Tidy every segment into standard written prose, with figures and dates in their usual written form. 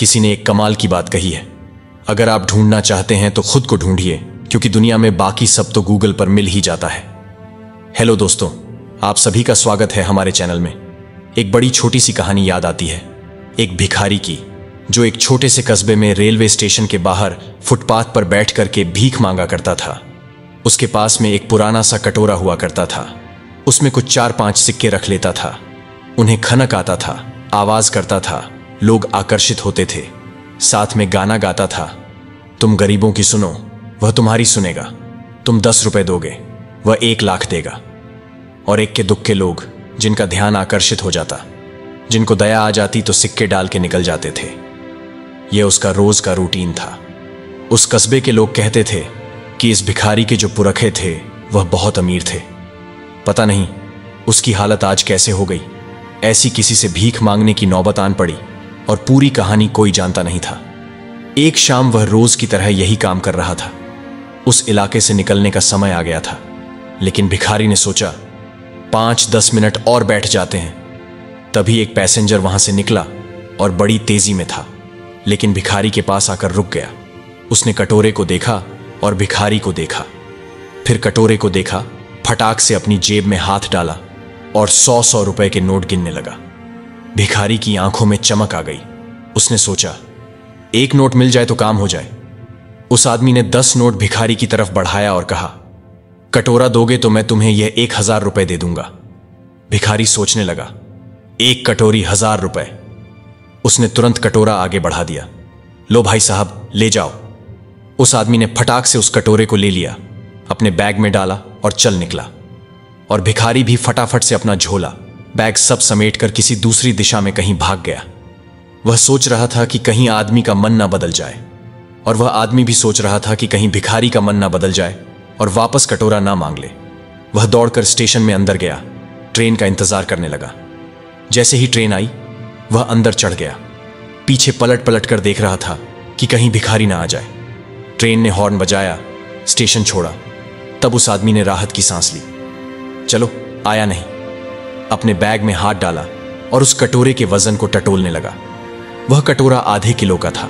किसी ने एक कमाल की बात कही है, अगर आप ढूंढना चाहते हैं तो खुद को ढूंढिए, क्योंकि दुनिया में बाकी सब तो गूगल पर मिल ही जाता है। हेलो दोस्तों, आप सभी का स्वागत है हमारे चैनल में। एक बड़ी छोटी सी कहानी याद आती है, एक भिखारी की, जो एक छोटे से कस्बे में रेलवे स्टेशन के बाहर फुटपाथ पर बैठ करके भीख मांगा करता था। उसके पास में एक पुराना सा कटोरा हुआ करता था। उसमें कुछ 4-5 सिक्के रख लेता था। उन्हें खनक आता था, आवाज करता था, लोग आकर्षित होते थे। साथ में गाना गाता था, तुम गरीबों की सुनो, वह तुम्हारी सुनेगा। तुम 10 रुपए दोगे, वह 1 लाख देगा। और एक के दुख के लोग, जिनका ध्यान आकर्षित हो जाता, जिनको दया आ जाती तो सिक्के डाल के निकल जाते थे। यह उसका रोज का रूटीन था। उस कस्बे के लोग कहते थे कि इस भिखारी के जो पुरखे थे वह बहुत अमीर थे। पता नहीं उसकी हालत आज कैसे हो गई। ऐसी किसी से भीख मांगने की नौबत आन पड़ी और पूरी कहानी कोई जानता नहीं था। एक शाम वह रोज की तरह यही काम कर रहा था। उस इलाके से निकलने का समय आ गया था, लेकिन भिखारी ने सोचा 5-10 मिनट और बैठ जाते हैं। तभी एक पैसेंजर वहां से निकला और बड़ी तेजी में था, लेकिन भिखारी के पास आकर रुक गया। उसने कटोरे को देखा और भिखारी को देखा, फिर कटोरे को देखा, फटाक से अपनी जेब में हाथ डाला और 100-100 रुपए के नोट गिनने लगा। भिखारी की आंखों में चमक आ गई। उसने सोचा, एक नोट मिल जाए तो काम हो जाए। उस आदमी ने 10 नोट भिखारी की तरफ बढ़ाया और कहा, कटोरा दोगे तो मैं तुम्हें यह 1000 रुपए दे दूंगा। भिखारी सोचने लगा, 1 कटोरी 1000 रुपए। उसने तुरंत कटोरा आगे बढ़ा दिया। लो भाई साहब, ले जाओ। उस आदमी ने फटाक से उस कटोरे को ले लिया, अपने बैग में डाला और चल निकला। और भिखारी भी फटाफट से अपना झोला, बैग सब समेटकर किसी दूसरी दिशा में कहीं भाग गया। वह सोच रहा था कि कहीं आदमी का मन ना बदल जाए, और वह आदमी भी सोच रहा था कि कहीं भिखारी का मन ना बदल जाए और वापस कटोरा ना मांग ले। वह दौड़कर स्टेशन में अंदर गया, ट्रेन का इंतजार करने लगा। जैसे ही ट्रेन आई, वह अंदर चढ़ गया। पीछे पलट पलट कर देख रहा था कि कहीं भिखारी ना आ जाए। ट्रेन ने हॉर्न बजाया, स्टेशन छोड़ा। तब उस आदमी ने राहत की सांस ली। चलो, आया नहीं। अपने बैग में हाथ डाला और उस कटोरे के वजन को टटोलने लगा। वह कटोरा आधे किलो का था।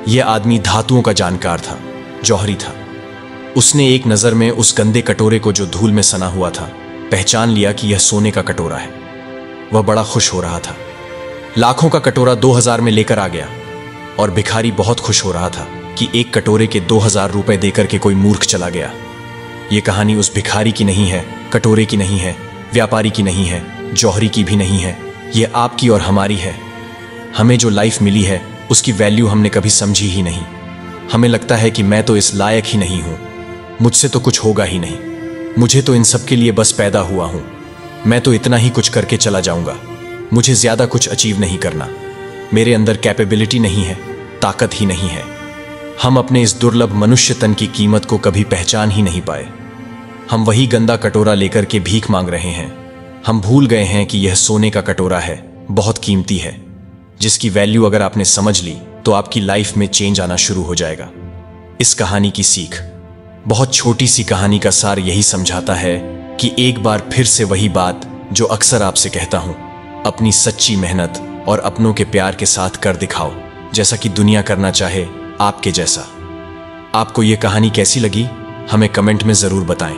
यह आदमी धातुओं का जानकार था, जौहरी था। उसने एक नजर में उस गंदे कटोरे को, जो धूल में सना हुआ था, पहचान लिया कि यह सोने का कटोरा है। वह बड़ा खुश हो रहा था। लाखों का कटोरा 2000 में लेकर आ गया, और भिखारी बहुत खुश हो रहा था कि एक कटोरे के 2000 रुपए देकर के कोई मूर्ख चला गया। यह कहानी उस भिखारी की नहीं है, कटोरे की नहीं है, व्यापारी की नहीं है, जौहरी की भी नहीं है। यह आपकी और हमारी है। हमें जो लाइफ मिली है उसकी वैल्यू हमने कभी समझी ही नहीं। हमें लगता है कि मैं तो इस लायक ही नहीं हूं, मुझसे तो कुछ होगा ही नहीं, मुझे तो इन सब के लिए बस पैदा हुआ हूं, मैं तो इतना ही कुछ करके चला जाऊंगा, मुझे ज्यादा कुछ अचीव नहीं करना, मेरे अंदर कैपेबिलिटी नहीं है, ताकत ही नहीं है। हम अपने इस दुर्लभ मनुष्य तन की कीमत को कभी पहचान ही नहीं पाए। हम वही गंदा कटोरा लेकर के भीख मांग रहे हैं। हम भूल गए हैं कि यह सोने का कटोरा है, बहुत कीमती है, जिसकी वैल्यू अगर आपने समझ ली तो आपकी लाइफ में चेंज आना शुरू हो जाएगा। इस कहानी की सीख, बहुत छोटी सी कहानी का सार यही समझाता है कि एक बार फिर से वही बात जो अक्सर आपसे कहता हूं, अपनी सच्ची मेहनत और अपनों के प्यार के साथ कर दिखाओ, जैसा कि दुनिया करना चाहे आपके जैसा। आपको यह कहानी कैसी लगी, हमें कमेंट में जरूर बताएं।